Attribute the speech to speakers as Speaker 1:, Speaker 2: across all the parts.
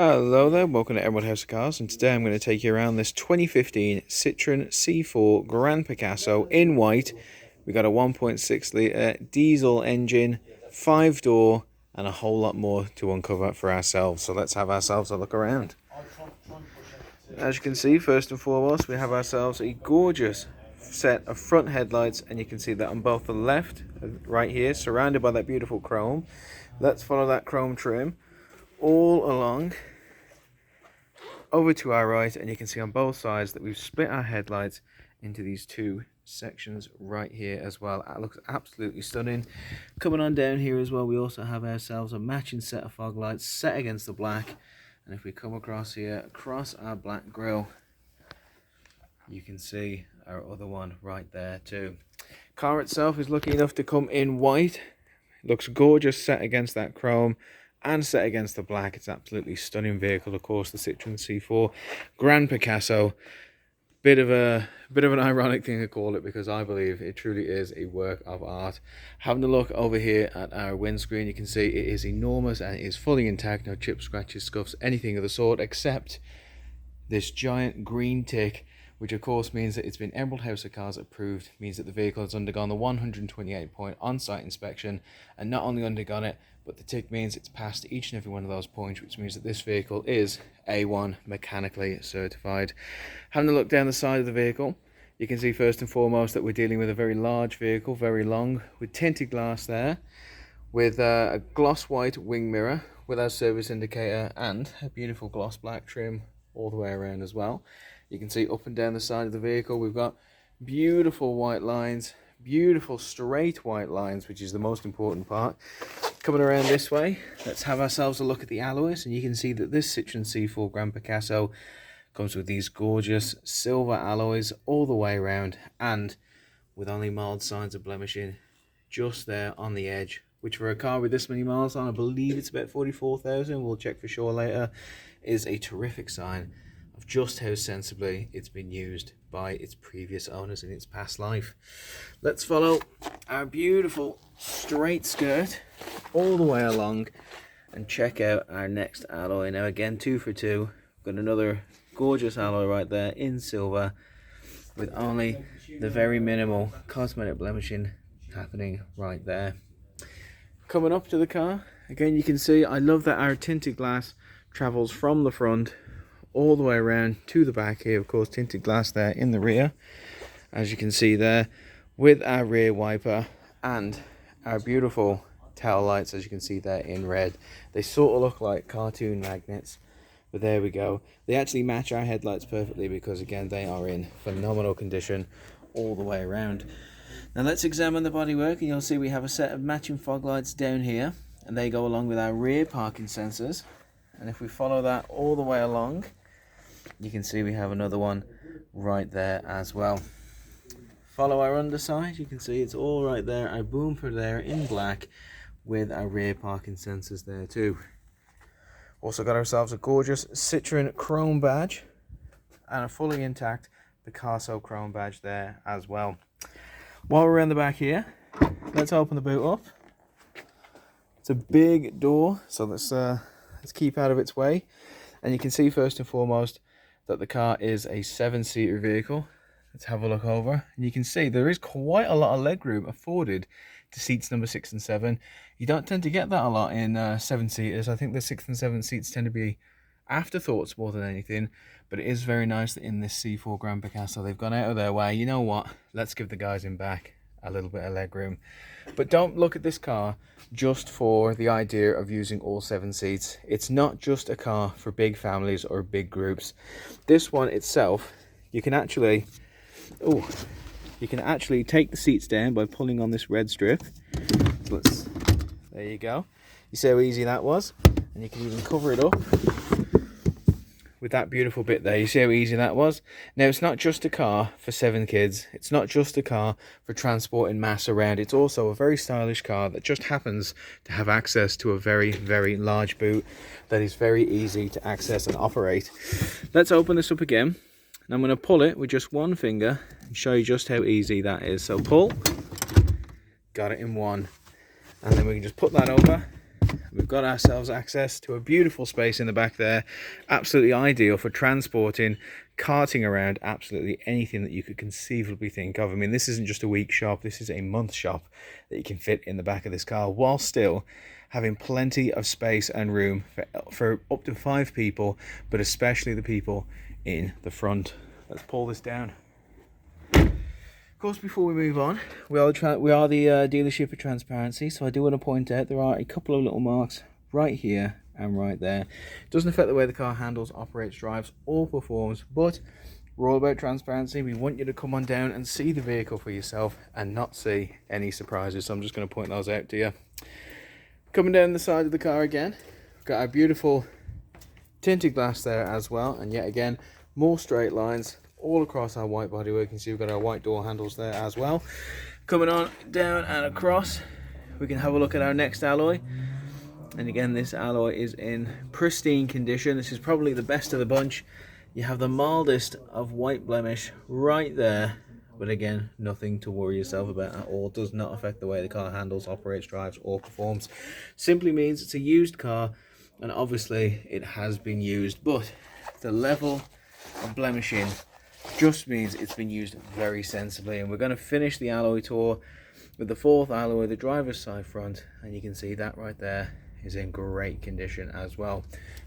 Speaker 1: Hello there, welcome to Emerald House of Cars, and today I'm going to take you around this 2015 Citroen C4 Grand Picasso in white. We got a 1.6 litre diesel engine, 5-door, and a whole lot more to uncover for ourselves. So let's have ourselves a look around. As you can see, first and foremost, we have ourselves a gorgeous set of front headlights, and you can see that on both the left and right here, surrounded by that beautiful chrome. Let's follow that chrome trim all along over to our right, and you can see on both sides that we've split our headlights into these two sections right here as well. That looks absolutely stunning. Coming on down here as well, we also have ourselves a matching set of fog lights set against the black, and if we come across here, across our black grille, you can see our other one right there too. Car itself is lucky enough to come in white. It looks gorgeous set against that chrome and set against the black. It's an absolutely stunning vehicle. Of course, the Citroen C4 Grand Picasso. Bit of an ironic thing to call it, because I believe it truly is a work of art. Having a look over here at our windscreen, you can see it is enormous and it is fully intact. No chips, scratches, scuffs, anything of the sort, except this giant green tick, which of course means that it's been Emerald House of Cars approved, means that the vehicle has undergone the 128-point on-site inspection, and not only undergone it, but the tick means it's passed each and every one of those points, which means that this vehicle is A1 mechanically certified. Having a look down the side of the vehicle, you can see first and foremost that we're dealing with a very large vehicle, very long, with tinted glass there, with a gloss white wing mirror, with our service indicator, and a beautiful gloss black trim all the way around as well. You can see up and down the side of the vehicle we've got beautiful white lines, beautiful straight white lines, which is the most important part. Coming around this way, let's have ourselves a look at the alloys, and you can see that this Citroen C4 Grand Picasso comes with these gorgeous silver alloys all the way around, and with only mild signs of blemishing just there on the edge, which for a car with this many miles on, I believe it's about 44,000, we'll check for sure later, is a terrific sign of just how sensibly it's been used by its previous owners in its past life. Let's follow our beautiful straight skirt all the way along and check out our next alloy. Now again, 2 for 2. We've got another gorgeous alloy right there in silver, with only the very minimal cosmetic blemishing happening right there. Coming up to the car, again you can see I love that our tinted glass travels from the front all the way around to the back here. Of course, tinted glass there in the rear, as you can see there, with our rear wiper and our beautiful tail lights, as you can see there in red. They sort of look like cartoon magnets, but there we go. They actually match our headlights perfectly, because again they are in phenomenal condition all the way around. Now let's examine the bodywork, and you'll see we have a set of matching fog lights down here, and they go along with our rear parking sensors. And if we follow that all the way along, you can see we have another one right there as well. Follow our underside, you can see it's all right there, our bumper there in black, with our rear parking sensors there too. Also got ourselves a gorgeous Citroen chrome badge and a fully intact Picasso chrome badge there as well. While we're in the back here, let's open the boot up. It's a big door, so let's keep out of its way. And you can see first and foremost that the car is a 7-seater vehicle. Let's have a look over, and you can see there is quite a lot of legroom afforded to seats number 6 and 7. You don't tend to get that a lot in 7-seaters. I think the 6 and 7 seats tend to be afterthoughts more than anything, but it is very nice that in this C4 Grand Picasso they've gone out of their way. You know what, let's give the guys in back a little bit of legroom. But don't look at this car just for the idea of using all 7 seats. It's not just a car for big families or big groups. This one itself, you can actually take the seats down by pulling on this red strip. So there you go. You see how easy that was, and you can even cover it up with that beautiful bit there. You see how easy that was? Now, it's not just a car for 7 kids. It's not just a car for transporting mass around. It's also a very stylish car that just happens to have access to a very, very large boot that is very easy to access and operate. Let's open this up again. And I'm going to pull it with just one finger and show you just how easy that is. So pull, got it in one. And then we can just put that over We've got ourselves access to a beautiful space in the back there, absolutely ideal for transporting, carting around absolutely anything that you could conceivably think of. I mean, this isn't just a week shop, this is a month shop that you can fit in the back of this car, while still having plenty of space and room for up to 5 people, but especially the people in the front. Let's pull this down. Of course, before we move on, we are the dealership for transparency, so I do want to point out there are a couple of little marks right here and right there. It doesn't affect the way the car handles, operates, drives, or performs, but we're all about transparency. We want you to come on down and see the vehicle for yourself and not see any surprises, so I'm just going to point those out to you. Coming down the side of the car again, we've got our beautiful tinted glass there as well, and yet again, more straight lines all across our white bodywork. You can see we've got our white door handles there as well. Coming on down and across, we can have a look at our next alloy. And again, this alloy is in pristine condition. This is probably the best of the bunch. You have the mildest of white blemish right there, but again, nothing to worry yourself about at all. Does not affect the way the car handles, operates, drives, or performs. Simply means it's a used car, and obviously it has been used, but the level of blemishing just means it's been used very sensibly. And we're going to finish the alloy tour with the 4th alloy, the driver's side front, and you can see that right there is in great condition as well.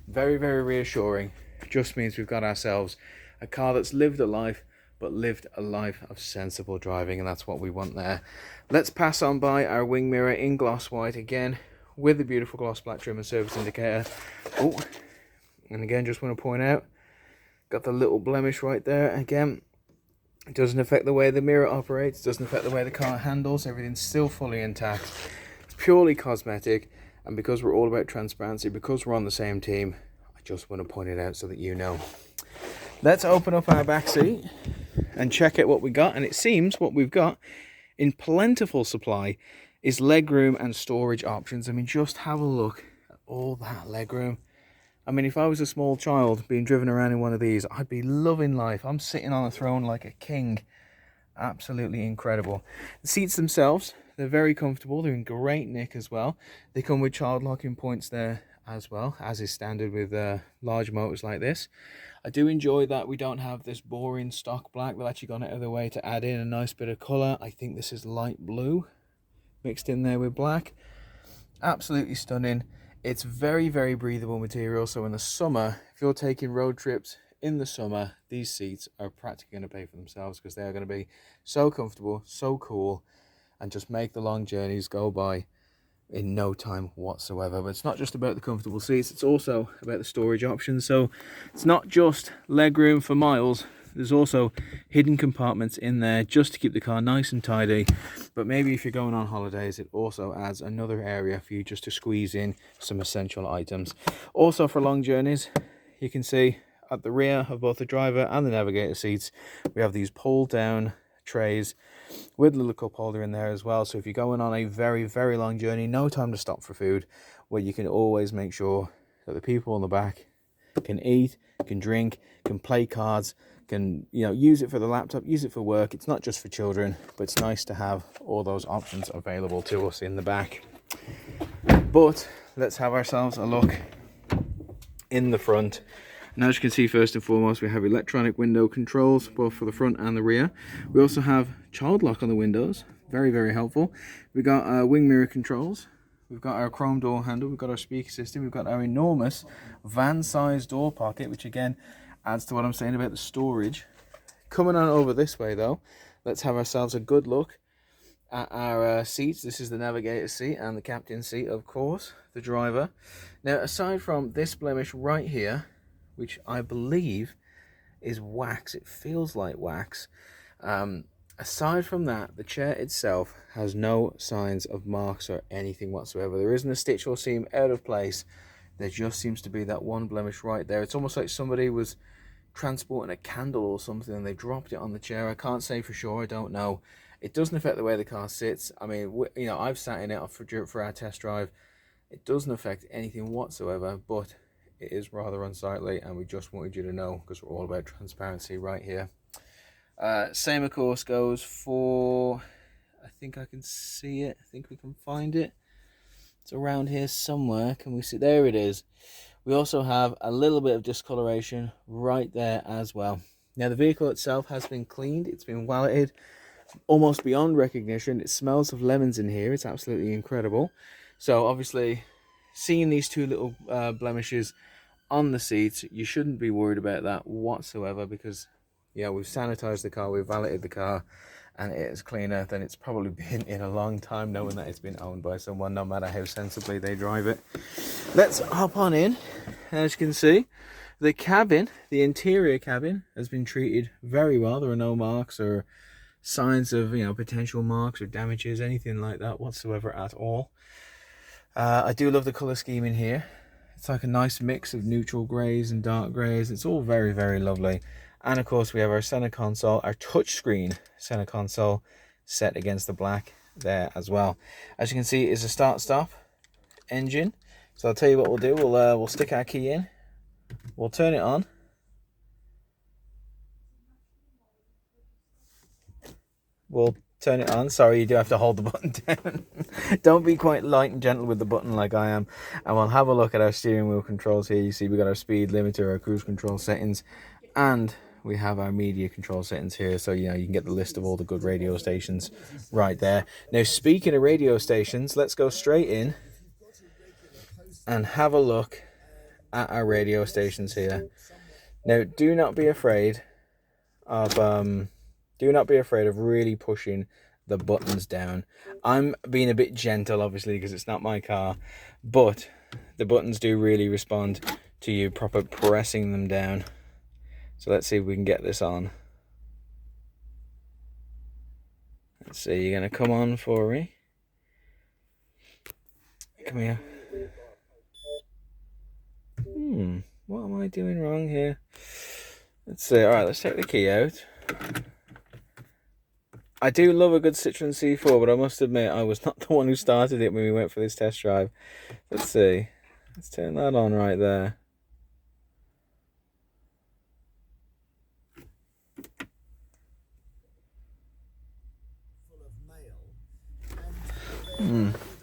Speaker 1: Very, very reassuring. Just means we've got ourselves a car that's lived a life, but lived a life of sensible driving, and that's what we want there. Let's pass on by our wing mirror in gloss white again, with the beautiful gloss black trim and service indicator. Oh, and again, just want to point out, got the little blemish right there. Again, it doesn't affect the way the mirror operates, doesn't affect the way the car handles, everything's still fully intact. It's purely cosmetic, and because we're all about transparency, because we're on the same team, I just want to point it out so that you know. Let's open up our back seat and check out what we got, and it seems what we've got in plentiful supply is legroom and storage options. I mean, just have a look at all that legroom. I mean, if I was a small child being driven around in one of these, I'd be loving life. I'm sitting on a throne like a king. Absolutely incredible. The seats themselves, they're very comfortable. They're in great nick as well. They come with child locking points there as well, as is standard with large motors like this. I do enjoy that we don't have this boring stock black. They've actually gone out of their way to add in a nice bit of colour. I think this is light blue mixed in there with black. Absolutely stunning. It's very, very breathable material, so in the summer, if you're taking road trips in the summer, these seats are practically going to pay for themselves, because they are going to be so comfortable, so cool, and just make the long journeys go by in no time whatsoever. But it's not just about the comfortable seats, it's also about the storage options. So it's not just legroom for miles, there's also hidden compartments in there just to keep the car nice and tidy. But maybe if you're going on holidays, it also adds another area for you just to squeeze in some essential items. Also for long journeys, you can see at the rear of both the driver and the navigator seats, we have these pull down trays with a little cup holder in there as well. So if you're going on a very, very long journey, no time to stop for food, where you can always make sure that the people on the back can eat, can drink, can play cards, can, you know, use it for the laptop, use it for work. It's not just for children, but it's nice to have all those options available to us in the back. But let's have ourselves a look in the front. And as you can see, first and foremost, we have electronic window controls both for the front and the rear. We also have child lock on the windows, very, very helpful. We've got wing mirror controls. We've got our chrome door handle, we've got our speaker system, we've got our enormous van-sized door pocket, which again adds to what I'm saying about the storage. Coming on over this way though, let's have ourselves a good look at our seats. This is the navigator seat and the captain seat, of course, the driver. Now, aside from this blemish right here, which I believe is wax, it feels like wax, aside from that, the chair itself has no signs of marks or anything whatsoever. There isn't a stitch or seam out of place. There just seems to be that one blemish right there. It's almost like somebody was transporting a candle or something and they dropped it on the chair. I can't say for sure, I don't know. It doesn't affect the way the car sits. I mean, you know, I've sat in it for our test drive. It doesn't affect anything whatsoever, but it is rather unsightly, and we just wanted you to know, because we're all about transparency right here. Same, of course, goes for, I think I can see it, I think we can find it. It's around here somewhere. Can we see? There it is. We also have a little bit of discoloration right there as well. Now the vehicle itself has been cleaned. It's been valeted almost beyond recognition. It smells of lemons in here. It's absolutely incredible. So obviously, seeing these two little blemishes on the seats, you shouldn't be worried about that whatsoever, because yeah, we've sanitized the car, we've valeted the car, and it is cleaner than it's probably been in a long time, knowing that it's been owned by someone, no matter how sensibly they drive it. Let's hop on in. As you can see, the cabin, the interior cabin, has been treated very well. There are no marks or signs of, you know, potential marks or damages, anything like that whatsoever at all. I do love the color scheme in here. It's like a nice mix of neutral greys and dark greys. It's all very, very lovely. And of course we have our center console, our touchscreen center console set against the black there as well. As you can see, it's a start-stop engine. So I'll tell you what we'll do. We'll stick our key in. We'll turn it on. We'll turn it on. Sorry, you do have to hold the button down. Don't be quite light and gentle with the button like I am. And we'll have a look at our steering wheel controls here. You see we got our speed limiter, our cruise control settings, and we have our media control settings here. So, you know, you can get the list of all the good radio stations right there. Now, speaking of radio stations, let's go straight in and have a look at our radio stations here. Now, do not be afraid of really pushing the buttons down. I'm being a bit gentle, obviously, because it's not my car, but the buttons do really respond to you proper pressing them down. So let's see if we can get this on. Let's see, you're going to come on for me. Come here. What am I doing wrong here? Let's see. Alright, let's take the key out. I do love a good Citroen C4, but I must admit I was not the one who started it when we went for this test drive. Let's see. Let's turn that on right there.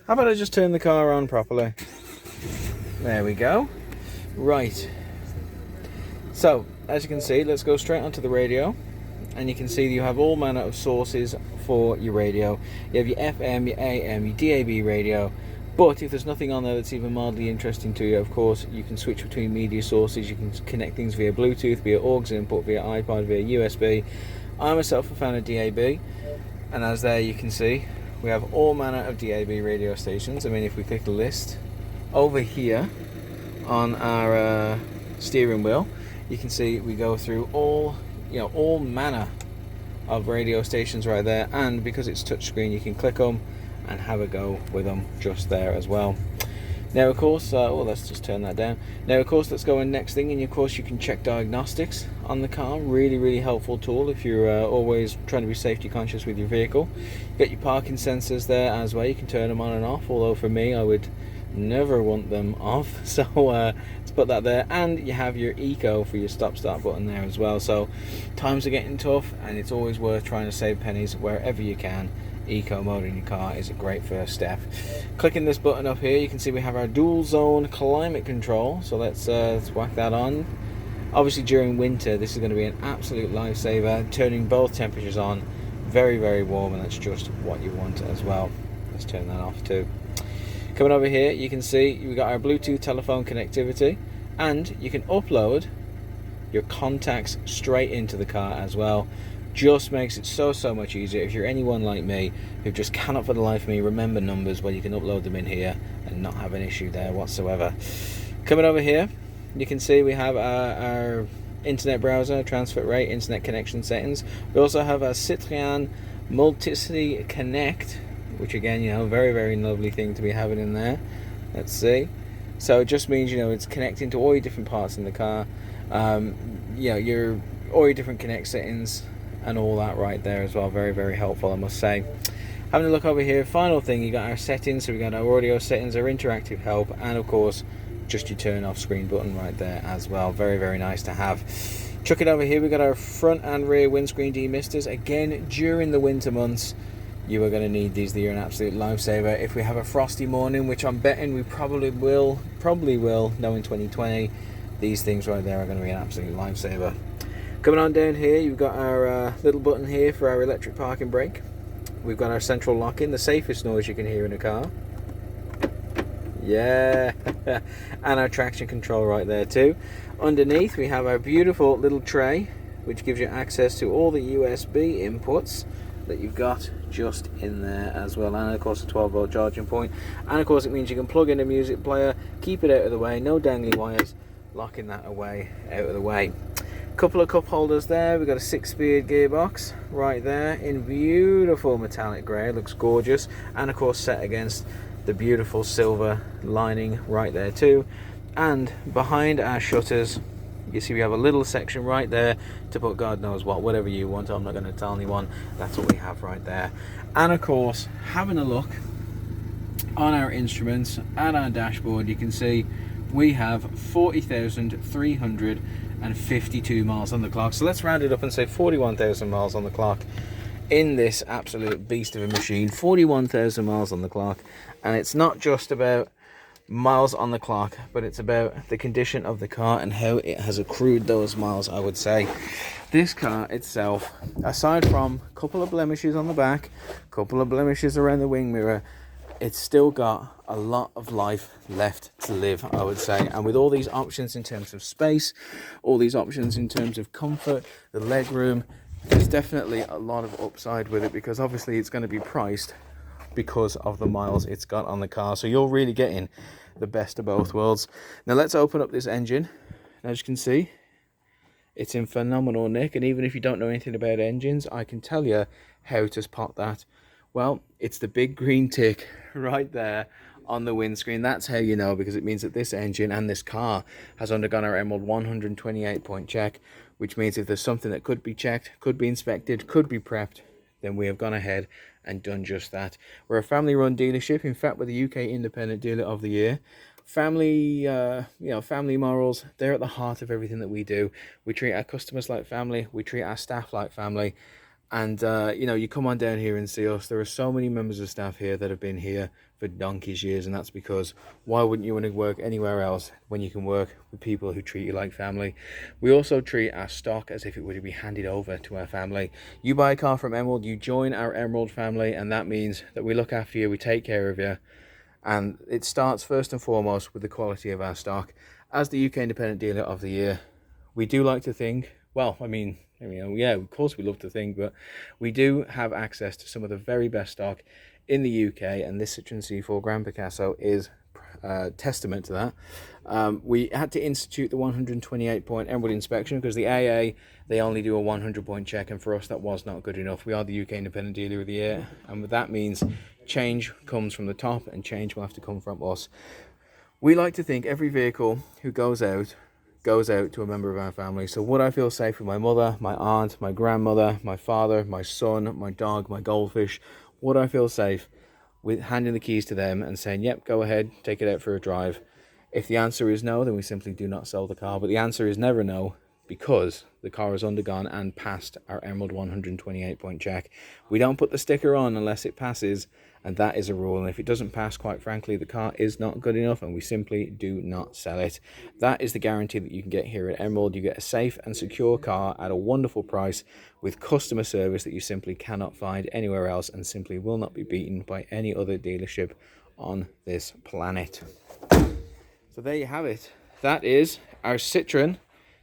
Speaker 1: How about I just turn the car on properly? There we go. Right. So, as you can see, let's go straight onto the radio. And you can see you have all manner of sources for your radio. You have your FM, your AM, your DAB radio. But if there's nothing on there that's even mildly interesting to you, of course, you can switch between media sources. You can connect things via Bluetooth, via Aux Input, via iPod, via USB. I'm myself a fan of DAB. And as there you can see, we have all manner of DAB radio stations. I mean, if we click the list over here on our steering wheel, you can see we go through all manner of radio stations right there, and because it's touchscreen, you can click them and have a go with them just there as well. Now, of course, let's just turn that down. Now, of course, let's go in next thing, and of course, you can check diagnostics on the car. Really, really helpful tool if you're always trying to be safety conscious with your vehicle. You got your parking sensors there as well. You can turn them on and off, although for me, I would never want them off. So let's put that there, and you have your eco for your stop-start button there as well. So times are getting tough, and it's always worth trying to save pennies wherever you can. Eco mode in your car is a great first step. Clicking this button up here, you can see we have our dual zone climate control. So let's whack that on. Obviously during winter this is going to be an absolute lifesaver, turning both temperatures on. Very, very warm, and that's just what you want as well. Let's turn that off too. Coming over here, you can see we've got our Bluetooth telephone connectivity, and you can upload your contacts straight into the car as well. Just makes it so much easier. If you're anyone like me who just cannot for the life of me remember numbers, well, you can upload them in here and not have an issue there whatsoever. Coming over here, you can see we have our internet browser, transfer rate, internet connection settings. We also have our Citroen Multicity Connect, which again, you know, very, very lovely thing to be having in there. Let's see. So it just means, you know, it's connecting to all your different parts in the car. You know, all your different connect settings and all that right there as well. Very, very helpful, I must say. Having a look over here, final thing, you got our settings. So we got our audio settings, our interactive help, and of course just your turn off screen button right there as well. Very, very nice to have. Chuck it over here, we got our front and rear windscreen demisters. Again, during the winter months, you are going to need these. They're an absolute lifesaver. If we have a frosty morning, which I'm betting we probably will, knowing 2020, these things right there are going to be an absolute lifesaver. Coming on down here, you've got our little button here for our electric parking brake. We've got our central lock-in, the safest noise you can hear in a car. Yeah, and our traction control right there too. Underneath we have our beautiful little tray, which gives you access to all the USB inputs that you've got just in there as well, and of course a 12-volt charging point. And of course it means you can plug in a music player, keep it out of the way, no dangly wires, locking that away out of the way. Couple of cup holders there. We've got a 6-speed gearbox right there in beautiful metallic grey, looks gorgeous, and of course set against the beautiful silver lining right there too. And behind our shutters, you see we have a little section right there to put God knows what, whatever you want. I'm not going to tell anyone. That's what we have right there. And of course, having a look on our instruments and our dashboard, you can see we have 40,352 miles on the clock. So let's round it up and say 41,000 miles on the clock in this absolute beast of a machine. 41,000 miles on the clock. And it's not just about miles on the clock, but it's about the condition of the car and how it has accrued those miles, I would say. This car itself, aside from a couple of blemishes on the back, a couple of blemishes around the wing mirror, it's still got a lot of life left to live, I would say. And with all these options in terms of space, all these options in terms of comfort, the leg room, there's definitely a lot of upside with it, because obviously it's going to be priced because of the miles it's got on the car. So you're really getting the best of both worlds. Now let's open up this engine. As you can see, it's in phenomenal nick, and even if you don't know anything about engines, I can tell you how to spot that. Well, it's the big green tick right there on the windscreen. That's how you know, because it means that this engine and this car has undergone our Emerald 128 point check, which means if there's something that could be checked, could be inspected, could be prepped, then we have gone ahead and done just that. We're a family run dealership. In fact, we're the UK Independent Dealer of the Year. Family, family morals, they're at the heart of everything that we do. We treat our customers like family, we treat our staff like family. And, you come on down here and see us. There are so many members of staff here that have been here for donkey's years, and that's because why wouldn't you want to work anywhere else when you can work with people who treat you like family? We also treat our stock as if it were to be handed over to our family. You buy a car from Emerald, you join our Emerald family, and that means that we look after you, we take care of you. And it starts first and foremost with the quality of our stock. As the UK Independent Dealer of the Year, we do like to think, yeah, of course we love to think, but we do have access to some of the very best stock in the UK, and this Citroen C4 Grand Picasso is testament to that. We had to institute the 128 point Emerald inspection because the AA, they only do a 100 point check, and for us that was not good enough. We are the UK Independent Dealer of the Year, and that means change comes from the top, and change will have to come from us. We like to think every vehicle who goes out to a member of our family. So would I feel safe with my mother, my aunt, my grandmother, my father, my son, my dog, my goldfish? Would I feel safe with handing the keys to them and saying, yep, go ahead, take it out for a drive? If the answer is no, then we simply do not sell the car. But the answer is never no, because the car has undergone and passed our Emerald 128 point check. We don't put the sticker on unless it passes, and that is a rule. And if it doesn't pass, quite frankly, the car is not good enough, and we simply do not sell it. That is the guarantee that you can get here at Emerald. You get a safe and secure car at a wonderful price with customer service that you simply cannot find anywhere else, and simply will not be beaten by any other dealership on this planet. So there you have it. That is our Citroen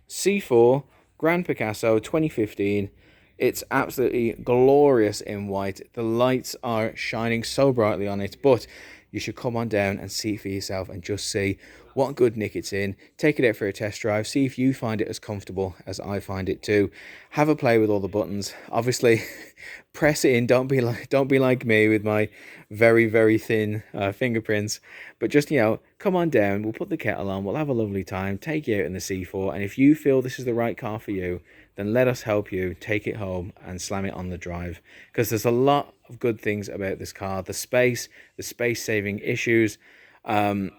Speaker 1: C4 Grand Picasso 2015. It's absolutely glorious in white. The lights are shining so brightly on it, but you should come on down and see for yourself and just see what good nick it's in. Take it out for a test drive. See if you find it as comfortable as I find it too. Have a play with all the buttons. Obviously, press it in. Don't be like me with my very, very thin fingerprints. But just, come on down. We'll put the kettle on. We'll have a lovely time. Take you out in the C4. And if you feel this is the right car for you, then let us help you take it home and slam it on the drive. Because there's a lot of good things about this car. The space-saving issues, the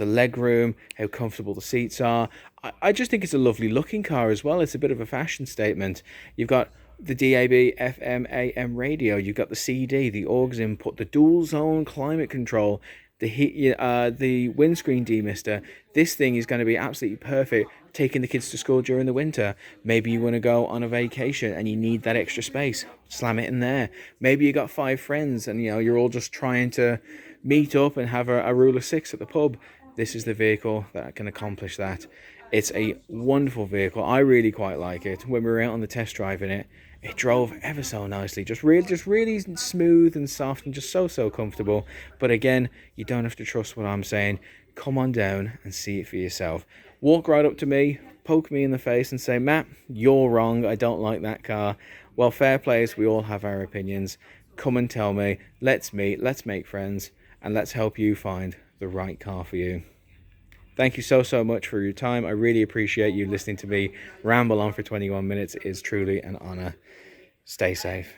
Speaker 1: leg room, how comfortable the seats are. I just think it's a lovely looking car as well. It's a bit of a fashion statement. You've got the DAB, FM, AM radio. You've got the CD, the aux input, the dual zone climate control, the heat, the windscreen demister. This thing is going to be absolutely perfect taking the kids to school during the winter. Maybe you want to go on a vacation and you need that extra space. Slam it in there. Maybe you got 5 friends and you're all just trying to meet up and have a rule of 6 at the pub. This is the vehicle that can accomplish that. It's a wonderful vehicle. I really quite like it. When we were out on the test drive in it, it drove ever so nicely. Just really smooth and soft and just so comfortable. But again, you don't have to trust what I'm saying. Come on down and see it for yourself. Walk right up to me, poke me in the face and say, Matt, you're wrong. I don't like that car. Well, fair play, we all have our opinions. Come and tell me. Let's meet, let's make friends, and let's help you find the right car for you. Thank you so much for your time. I really appreciate you listening to me ramble on for 21 minutes. It is truly an honor. Stay safe.